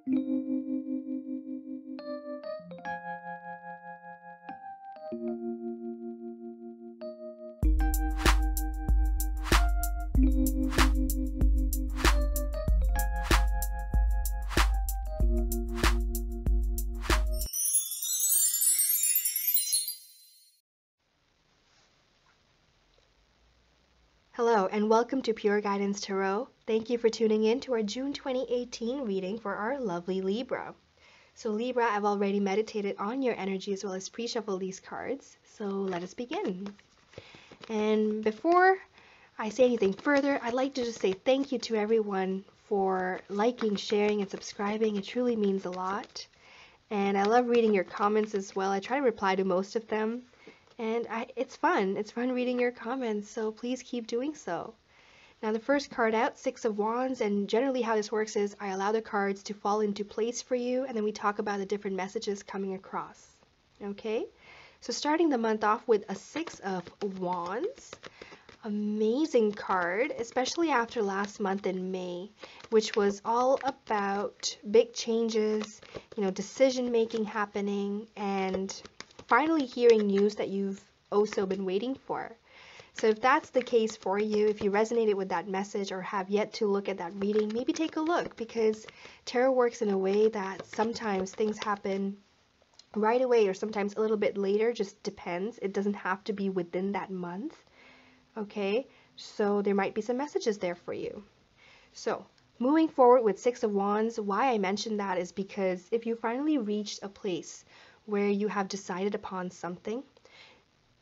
Hello and welcome to Pure Guidance Tarot. Thank you for tuning in to our June 2018 reading for our lovely Libra. So Libra, I've already meditated on your energy as well as pre-shuffled these cards. So let us begin. And before I say anything further, I'd like to just say thank you to everyone for liking, sharing, and subscribing. It truly means a lot. And I love reading your comments as well. I try to reply to most of them. And it's fun. It's fun reading your comments, so please keep doing so. Now the first card out, Six of Wands, and generally how this works is I allow the cards to fall into place for you, and then we talk about the different messages coming across. Okay? So starting the month off with a Six of Wands. Amazing card, especially after last month in May, which was all about big changes, decision making happening, and finally hearing news that you've also been waiting for. So if that's the case for you, if you resonated with that message or have yet to look at that reading, maybe take a look, because tarot works in a way that sometimes things happen right away or sometimes a little bit later, just depends. It doesn't have to be within that month. Okay, so there might be some messages there for you. So moving forward with Six of Wands, why I mentioned that is because if you finally reached a place where you have decided upon something,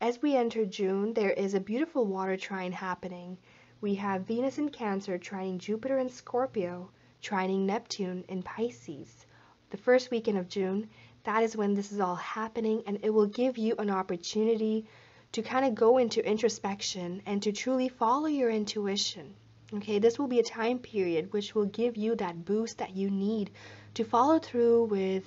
as we enter June, there is a beautiful water trine happening. We have Venus in Cancer trining Jupiter in Scorpio, trining Neptune in Pisces. The first weekend of June, that is when this is all happening, and it will give you an opportunity to kind of go into introspection and to truly follow your intuition. Okay, this will be a time period which will give you that boost that you need to follow through with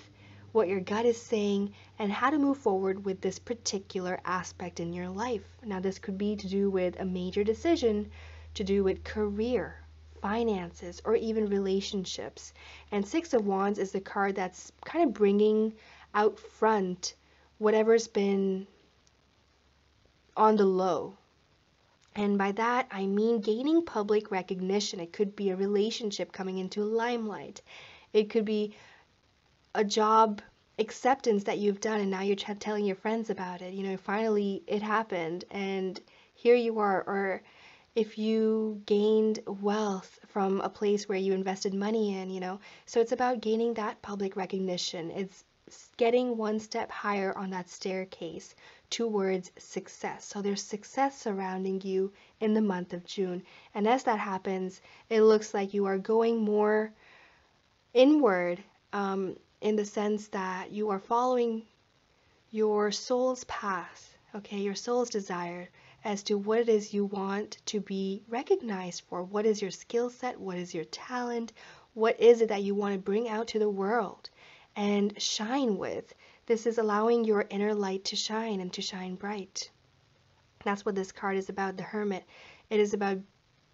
what your gut is saying and how to move forward with this particular aspect in your life. Now, this could be to do with a major decision, to do with career, finances, or even relationships. And Six of Wands is the card that's kind of bringing out front whatever's been on the low. And by that, I mean gaining public recognition. It could be a relationship coming into limelight. It could be a job acceptance that you've done and now you're telling your friends about it. Finally it happened and here you are. Or if you gained wealth from a place where you invested money in, so it's about gaining that public recognition. It's getting one step higher on that staircase towards success. So there's success surrounding you in the month of June. And as that happens, it looks like you are going more inward, in the sense that you are following your soul's path, okay, your soul's desire as to what it is you want to be recognized for. What is your skill set? What is your talent? What is it that you want to bring out to the world and shine with? This is allowing your inner light to shine and to shine bright. That's what this card is about, the Hermit. It is about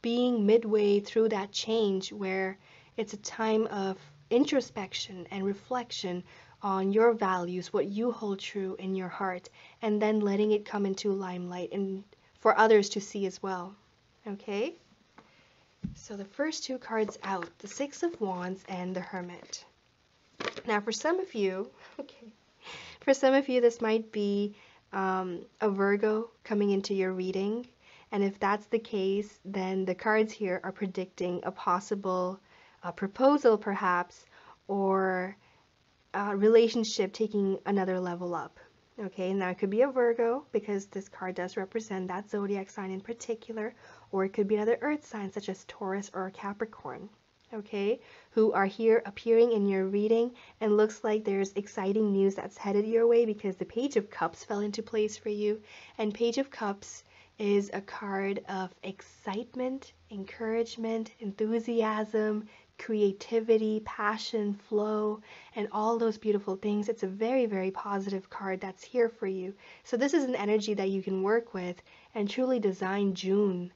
being midway through that change where it's a time of introspection and reflection on your values, what you hold true in your heart, and then letting it come into limelight and for others to see as well. Okay? So the first two cards out, the Six of Wands and the Hermit. Now for some of you, this might be a Virgo coming into your reading. And if that's the case, then the cards here are predicting a possible proposal perhaps, or a relationship taking another level up. Okay, now it could be a Virgo because this card does represent that zodiac sign in particular, or it could be another earth sign such as Taurus or Capricorn, okay, who are here appearing in your reading, and looks like there's exciting news that's headed your way because the Page of Cups fell into place for you, and Page of Cups is a card of excitement, encouragement, enthusiasm, creativity, passion, flow, and all those beautiful things. It's a very, very positive card that's here for you. So this is an energy that you can work with and truly design June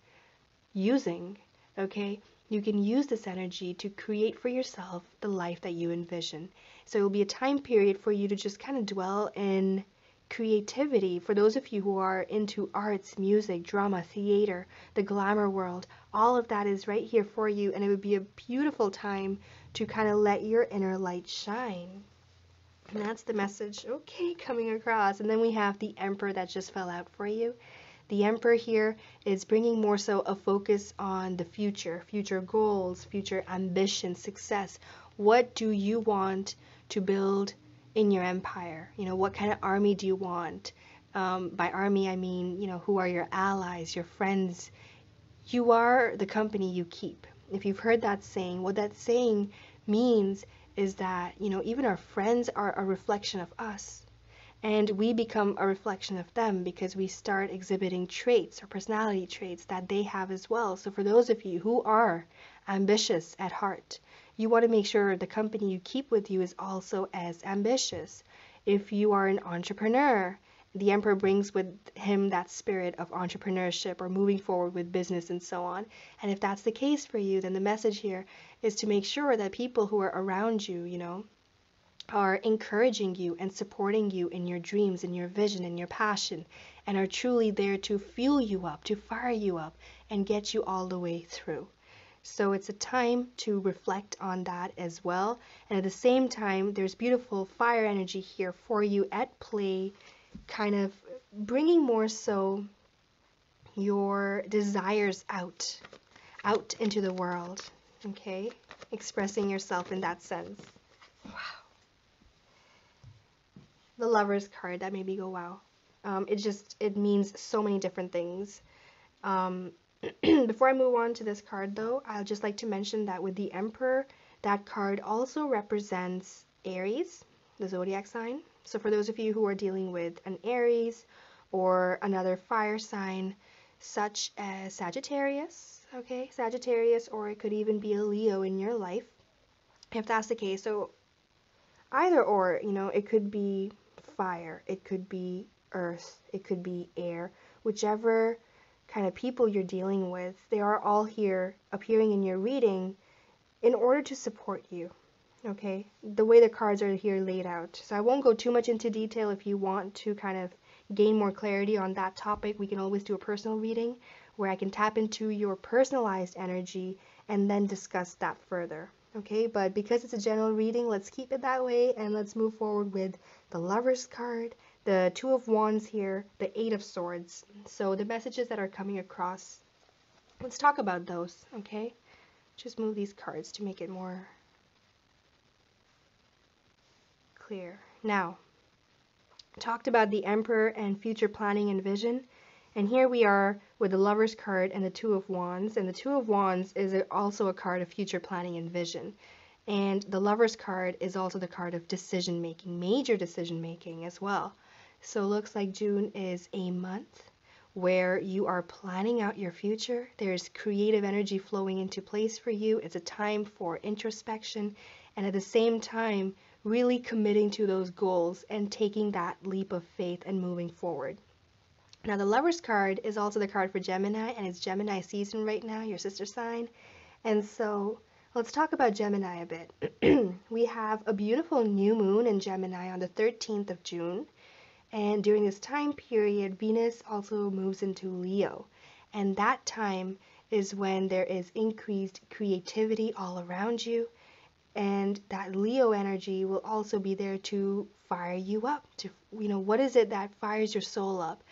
using, okay? you can use this energy to create for yourself the life that you envision. So it will be a time period for you to just kind of dwell in creativity. For those of you who are into arts, music, drama, theater, the glamour world, all of that is right here for you, and it would be a beautiful time to kind of let your inner light shine. And that's the message, okay, coming across. And then we have the Emperor that just fell out for you. The Emperor here is bringing more so a focus on the future goals, future ambition, success. What do you want to build in your empire? You know, what kind of army do you want? By army, I mean, you know, who are your allies, your friends? You are the company you keep. If you've heard that saying, what that saying means is that, you know, even our friends are a reflection of us. And we become a reflection of them because we start exhibiting traits or personality traits that they have as well. So for those of you who are ambitious at heart, you want to make sure the company you keep with you is also as ambitious. If you are an entrepreneur, the Emperor brings with him that spirit of entrepreneurship or moving forward with business and so on. And if that's the case for you, then the message here is to make sure that people who are around you, you know, are encouraging you and supporting you in your dreams, in your vision, in your passion, and are truly there to fuel you up, to fire you up, and get you all the way through. So it's a time to reflect on that as well. And at the same time, there's beautiful fire energy here for you at play, kind of bringing more so your desires out into the world, okay? Expressing yourself in that sense. Wow. The Lover's card, that made me go wow. It means so many different things. Before I move on to this card though, I'd just like to mention that with the Emperor, that card also represents Aries, the zodiac sign. So for those of you who are dealing with an Aries or another fire sign, such as Sagittarius, okay, Sagittarius, or it could even be a Leo in your life, if that's the case. So either or, you know, it could be fire, it could be earth, it could be air, whichever kind of people you're dealing with, they are all here appearing in your reading in order to support you, okay? The way the cards are here laid out. So I won't go too much into detail. If you want to kind of gain more clarity on that topic, we can always do a personal reading where I can tap into your personalized energy and then discuss that further. Okay, but because it's a general reading, let's keep it that way and let's move forward with the Lover's card, the Two of Wands here, the Eight of Swords. So the messages that are coming across, let's talk about those, okay? Just move these cards to make it more clear. Now, talked about the Emperor and future planning and vision. And here we are with the Lover's card and the Two of Wands. And the Two of Wands is also a card of future planning and vision. And the Lover's card is also the card of decision making, major decision making as well. So it looks like June is a month where you are planning out your future. There's creative energy flowing into place for you. It's a time for introspection and at the same time really committing to those goals and taking that leap of faith and moving forward. Now, the Lover's card is also the card for Gemini, and it's Gemini season right now, your sister sign. And so let's talk about Gemini a bit. We have a beautiful new moon in Gemini on the 13th of June. And during this time period, Venus also moves into Leo. And that time is when there is increased creativity all around you. And that Leo energy will also be there to fire you up. To, you know, what is it that fires your soul up?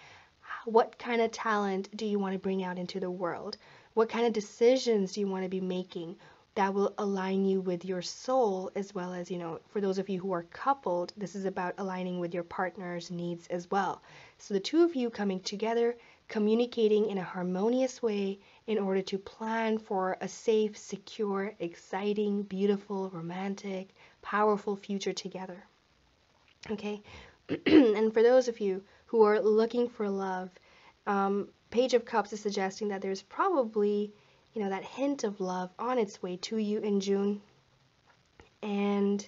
What kind of talent do you want to bring out into the world? What kind of decisions do you want to be making that will align you with your soul, as well as, you know, for those of you who are coupled, this is about aligning with your partner's needs as well. So the two of you coming together, communicating in a harmonious way in order to plan for a safe, secure, exciting, beautiful, romantic, powerful future together. Okay? And for those of you who are looking for love, Page of Cups is suggesting that there's probably, you know, that hint of love on its way to you in June. And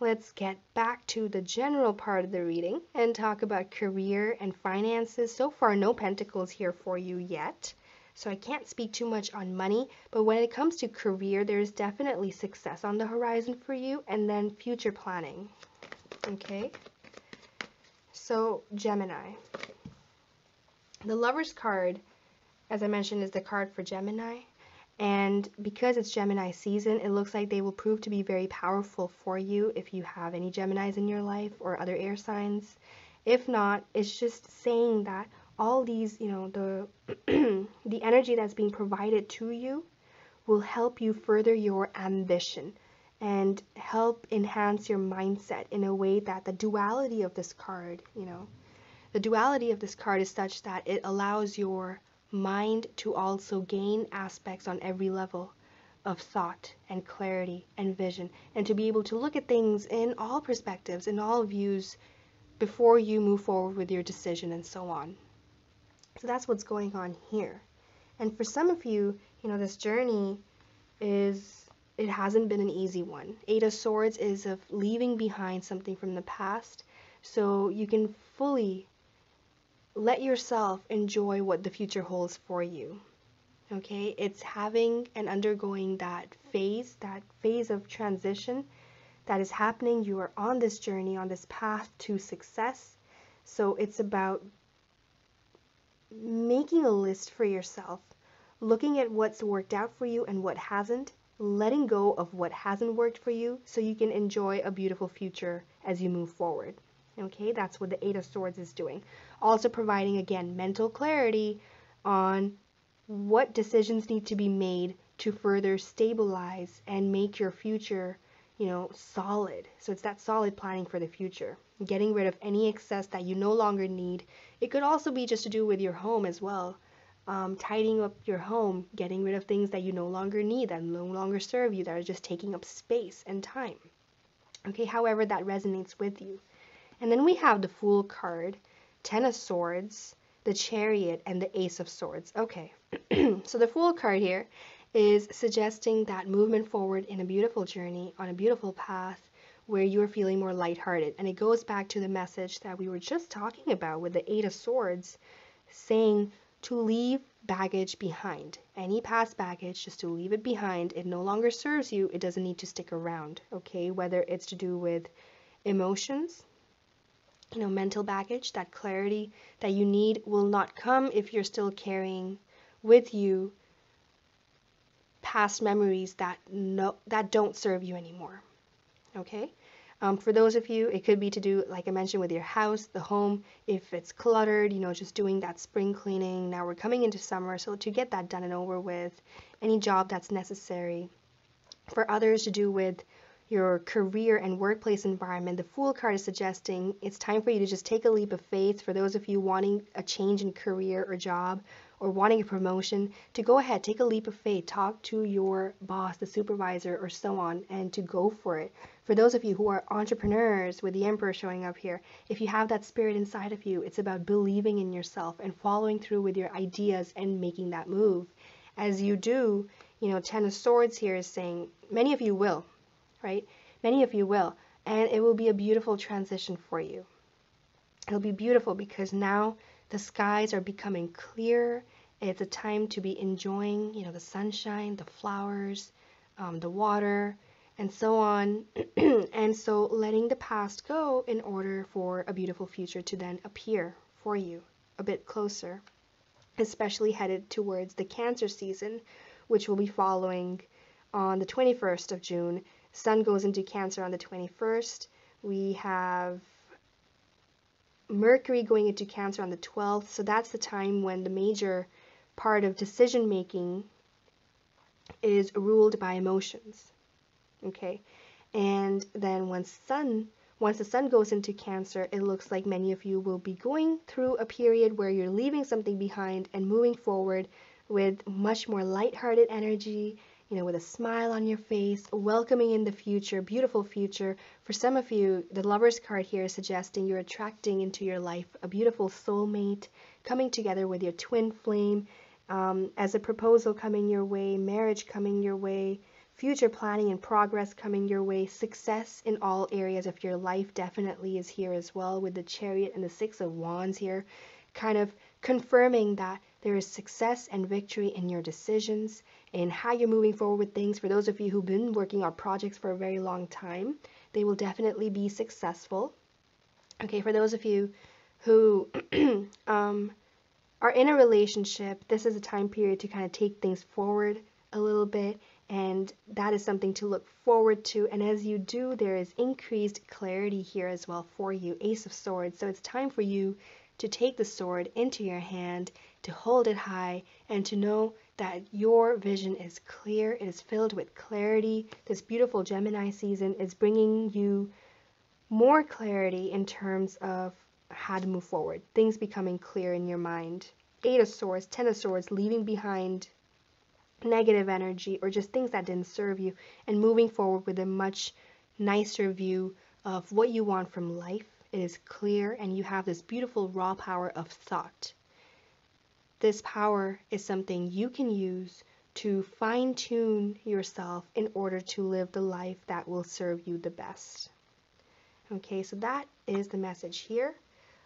let's get back to the general part of the reading and talk about career and finances. So far, no pentacles here for you yet. So I can't speak too much on money, but when it comes to career, there's definitely success on the horizon for you, and then future planning. Okay? So Gemini. The Lover's card, as I mentioned, is the card for Gemini. And because it's Gemini season, it looks like they will prove to be very powerful for you if you have any Geminis in your life or other air signs. If not, it's just saying that all these, the the energy that's being provided to you will help you further your ambition and help enhance your mindset in a way that the duality of this card, the duality of this card is such that it allows your mind to also gain aspects on every level of thought and clarity and vision, and to be able to look at things in all perspectives, in all views, before you move forward with your decision and so on. So that's what's going on here. And for some of you, this journey it hasn't been an easy one. Eight of Swords is of leaving behind something from the past, so you can fully let yourself enjoy what the future holds for you. Okay, it's having and undergoing that phase of transition that is happening. You are on this journey, on this path to success. So it's about making a list for yourself, looking at what's worked out for you and what hasn't, letting go of what hasn't worked for you so you can enjoy a beautiful future as you move forward. Okay, that's what the Eight of Swords is doing. Also providing, again, mental clarity on what decisions need to be made to further stabilize and make your future, solid. So it's that solid planning for the future. Getting rid of any excess that you no longer need. It could also be just to do with your home as well. Tidying up your home, getting rid of things that you no longer need, that no longer serve you, that are just taking up space and time. Okay, however that resonates with you. And then we have the Fool card, Ten of Swords, the Chariot, and the Ace of Swords. Okay, so the Fool card here is suggesting that movement forward in a beautiful journey, on a beautiful path, where you're feeling more lighthearted. And it goes back to the message that we were just talking about with the Eight of Swords, saying to leave baggage behind. Any past baggage, just to leave it behind. It no longer serves you. It doesn't need to stick around, okay? Whether it's to do with emotions, mental baggage, that clarity that you need will not come if you're still carrying with you past memories that don't serve you anymore. Okay? For those of you, it could be to do, like I mentioned, with your house, the home, if it's cluttered, just doing that spring cleaning. Now we're coming into summer, so to get that done and over with, any job that's necessary. For others, to do with your career and workplace environment, the Fool card is suggesting it's time for you to just take a leap of faith. For those of you wanting a change in career or job, or wanting a promotion, to go ahead, take a leap of faith, talk to your boss, the supervisor, or so on, and to go for it. For those of you who are entrepreneurs, with the Emperor showing up here, if you have that spirit inside of you, it's about believing in yourself and following through with your ideas and making that move. As you do, Ten of Swords here is saying, many of you will, right? Many of you will, and it will be a beautiful transition for you. It'll be beautiful because now the skies are becoming clear. It's a time to be enjoying, the sunshine, the flowers, the water, and so on. And so letting the past go in order for a beautiful future to then appear for you a bit closer, especially headed towards the Cancer season, which will be following on the 21st of June. Sun goes into Cancer on the 21st. We have Mercury going into Cancer on the 12th, so that's the time when the major part of decision making is ruled by emotions. Okay, and then once the sun goes into Cancer, it looks like many of you will be going through a period where you're leaving something behind and moving forward with much more lighthearted energy, with a smile on your face, welcoming in the future, beautiful future. For some of you, the Lover's card here is suggesting you're attracting into your life a beautiful soulmate, coming together with your twin flame, as a proposal coming your way, marriage coming your way, future planning and progress coming your way, success in all areas of your life definitely is here as well, with the Chariot and the Six of Wands here, kind of confirming that There is success and victory in your decisions, in how you're moving forward with things. For those of you who've been working on projects for a very long time, they will definitely be successful. Okay, for those of you who are in a relationship, this is a time period to kind of take things forward a little bit, and that is something to look forward to. And as you do, there is increased clarity here as well for you. Ace of Swords. So it's time for you to take the sword into your hand, to hold it high, and to know that your vision is clear. It is filled with clarity. This beautiful Gemini season is bringing you more clarity in terms of how to move forward, things becoming clear in your mind. 8 of Swords, 10 of Swords, leaving behind negative energy or just things that didn't serve you, and moving forward with a much nicer view of what you want from life. It is clear, and you have this beautiful raw power of thought. This power is something you can use to fine-tune yourself in order to live the life that will serve you the best. Okay, so that is the message here.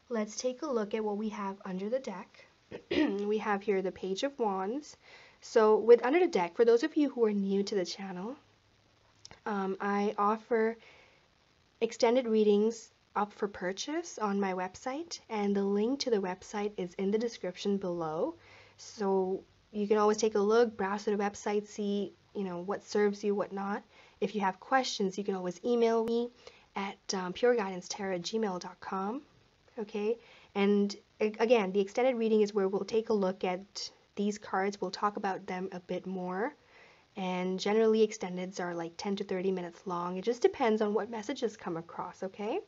Let's take a look at what we have under the deck. We have here the Page of Wands. So with under the deck, for those of you who are new to the channel, I offer extended readings up for purchase on my website, and the link to the website is in the description below. So you can always take a look, browse to the website, see what serves you, what not. If you have questions, you can always email me at pureguidancetarot@gmail.com. Okay, and again, the extended reading is where we'll take a look at these cards. We'll talk about them a bit more, and generally extendeds are like 10 to 30 minutes long. It just depends on what messages come across. Okay,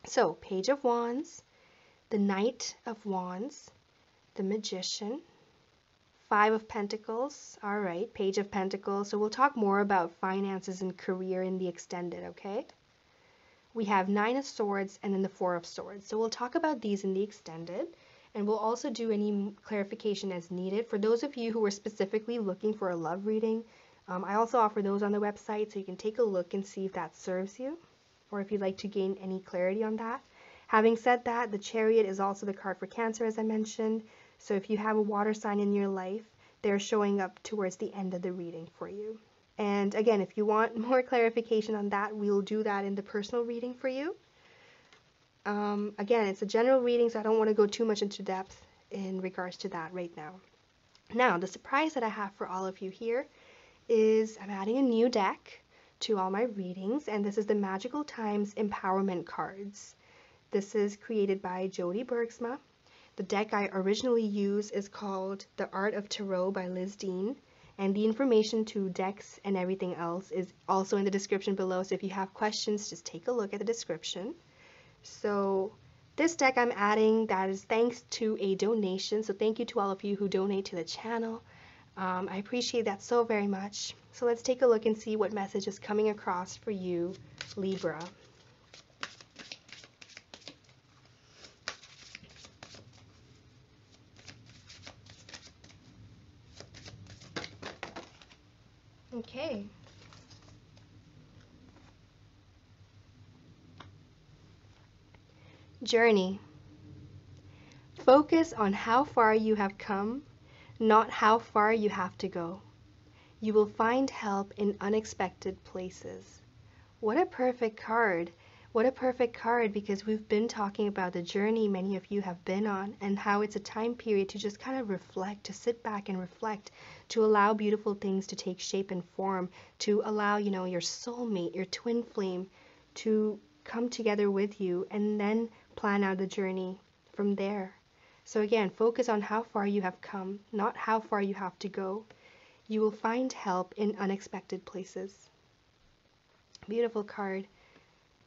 so Page of Wands, the Knight of Wands, the Magician, 5 of Pentacles. All right, Page of Pentacles. So we'll talk more about finances and career in the extended. Okay, we have 9 of Swords and then the 4 of Swords. So we'll talk about these in the extended, and we'll also do any clarification as needed. For those of you who are specifically looking for a love reading, I also offer those on the website, so you can take a look and see if that serves you, or if you'd like to gain any clarity on that. Having said that, the Chariot is also the card for Cancer, as I mentioned. So if you have a water sign in your life, they're showing up towards the end of the reading for you. And again, if you want more clarification on that, we'll do that in the personal reading for you. Again, it's a general reading, so I don't want to go too much into depth in regards to that right now. Now, the surprise that I have for all of you here is I'm adding a new deck to all my readings, and this is the Magical Times Empowerment Cards. This is created by Jody Bergsma. The deck I originally used is called The Art of Tarot by Liz Dean. And the information to decks and everything else is also in the description below. So if you have questions, just take a look at the description. So this deck I'm adding, that is thanks to a donation. So thank you to all of you who donate to the channel. I appreciate that so very much. So let's take a look and see what message is coming across for you, Libra. Okay. Journey. Focus on how far you have come, not how far you have to go. You will find help in unexpected places. What a perfect card. What a perfect card, because we've been talking about the journey many of you have been on, and how it's a time period to just kind of reflect, to sit back and reflect, to allow beautiful things to take shape and form, to allow, your soulmate, your twin flame to come together with you, and then plan out the journey from there. So again, focus on how far you have come, not how far you have to go. You will find help in unexpected places. Beautiful card.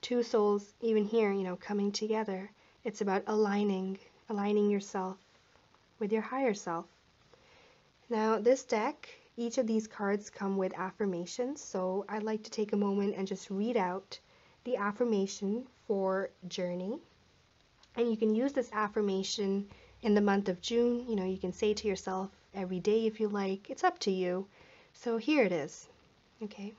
2 souls, even here, coming together. It's about aligning yourself with your higher self. Now, this deck, each of these cards come with affirmations, so I'd like to take a moment and just read out the affirmation for Journey. And you can use this affirmation in the month of June. You can say to yourself every day if you like. It's up to you. So here it is. Okay.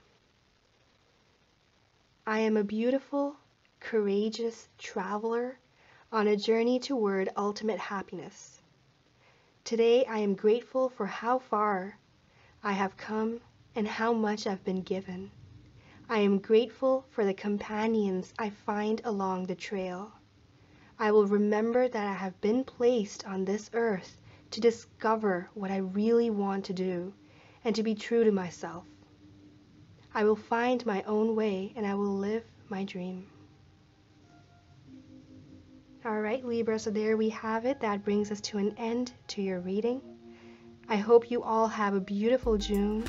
I am a beautiful, courageous traveler on a journey toward ultimate happiness. Today I am grateful for how far I have come and how much I've been given. I am grateful for the companions I find along the trail. I will remember that I have been placed on this earth to discover what I really want to do and to be true to myself. I will find my own way and I will live my dream. All right, Libra, so there we have it. That brings us to an end to your reading. I hope you all have a beautiful June,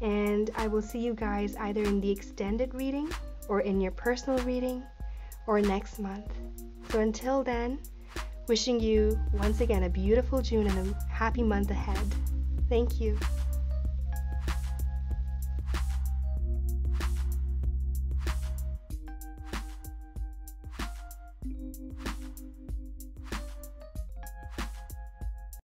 and I will see you guys either in the extended reading or in your personal reading or next month. So until then, wishing you once again a beautiful June and a happy month ahead. Thank you.